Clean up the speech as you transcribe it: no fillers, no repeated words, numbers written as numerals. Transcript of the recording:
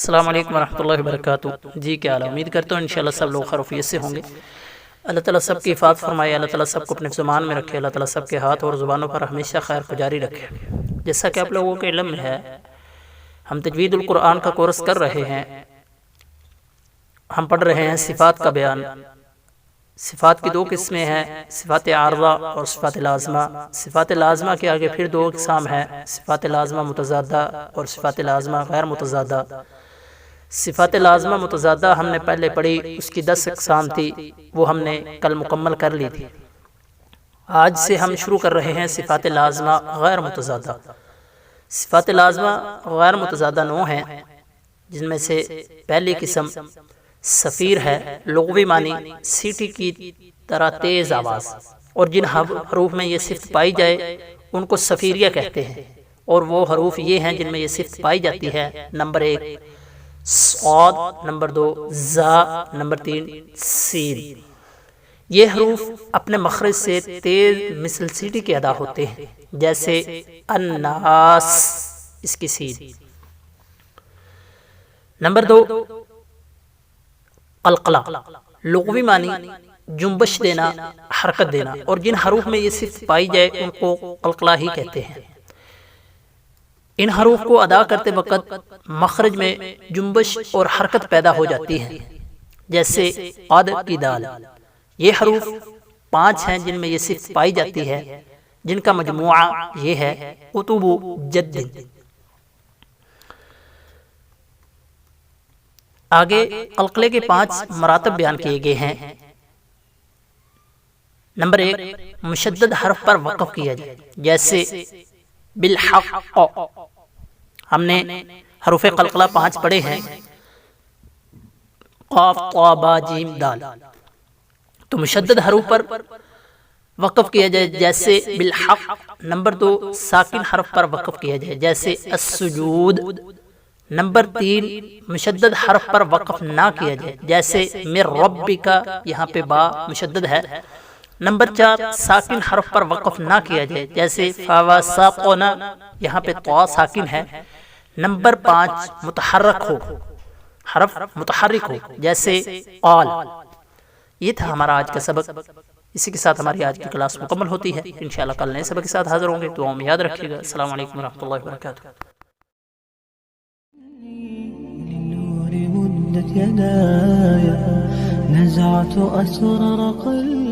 السلام علیکم ورحمۃ اللہ وبرکاتہ۔ جی کیا حال ہے؟ امید کرتا ہوں انشاءاللہ سب لوگ خیریت سے ہوں گے۔ اللہ تعالیٰ سب کی حفاظت فرمائے، اللہ تعالیٰ سب کو اپنے زمان میں رکھے، اللہ تعالیٰ سب کے ہاتھ اور زبانوں پر ہمیشہ خیر کو جاری رکھے۔ جیسا کہ آپ لوگوں کے علم میں ہے، ہم تجوید القرآن کا کورس کر رہے ہیں۔ ہم پڑھ رہے ہیں صفات کا بیان۔ صفات کی دو قسمیں ہیں، صفات عارضہ اور صفات لازمہ۔ صفات لازمہ کے آگے پھر دو اقسام ہیں، صفات لازمہ متضادہ اور صفات لازمہ غیر متضادہ۔ صفات لازمہ متضادہ ہم نے پہلے پڑھی، اس کی 10 اقسام تھی، وہ ہم نے کل مکمل کر لی تھی۔ آج سے ہم شروع کر رہے ہیں صفات لازمہ غیر متضادہ۔ صفات لازمہ غیر متضادہ 9 ہیں، جن میں سے پہلی قسم صفیر ہے، لغوی معنی سیٹی کی طرح تیز آواز، اور جن حروف میں یہ صفت پائی جائے ان کو صفیریہ کہتے ہیں، اور وہ حروف یہ ہیں جن میں یہ صفت پائی جاتی ہے۔ نمبر 1 صاد، نمبر 2 زا، نمبر 3 سین۔ یہ حروف اپنے مخرج سے تیز مثل سیٹی کے ادا ہوتے ہیں، جیسے الناس، اس کی سین۔ نمبر 2 قلقلہ، لغوی معنی جنبش دینا، حرکت دینا، اور جن حروف میں یہ صفت پائی جائے ان کو قلقلہ ہی کہتے ہیں۔ ان حروف کو ادا کرتے وقت مخرج میں جنبش اور حرکت پیدا ہو جاتی ہے، جیسے قد کی دال۔ یہ حروف 5 ہیں جن میں یہ صفت پائی جاتی ہے، جن کا مجموعہ یہ ہے قطب جد۔ آگے قلقلے کے 5 مراتب بیان کیے گئے ہیں۔ نمبر 1 مشدد حرف پر وقف کیا جائے، جیسے بالحق۔ ہم نے حروف قلقلہ 5 پڑھے ہیں، قاف طا با جیم دال۔ تو مشدد حروف پر وقف کیا جائے جیسے بالحق۔ نمبر 2 ساکن حرف پر وقف کیا جائے، جیسے السجود۔ نمبر 3 مشدد حرف پر وقف نہ کیا جائے، جیسے من ربک، یہاں پہ با مشدد ہے۔ نمبر 4 ساکن حرف پر وقف نہ کیا جائے، جیسے فواسقنا، یہاں پہ طا ساکن ہے۔ نمبر 5 متحرک ہو، حرف متحرک ہو، جیسے قال۔ یہ تھا ہمارا آج کا سبق، اسی کے ساتھ ہماری آج کی کلاس مکمل ہوتی ہے۔ انشاءاللہ کل نئے سبق کے ساتھ حاضر ہوں گے، دعاؤں میں یاد رکھیے گا۔ السلام علیکم ورحمۃ اللہ وبرکاتہ۔ مدت يداي نزعت أسرار قلبي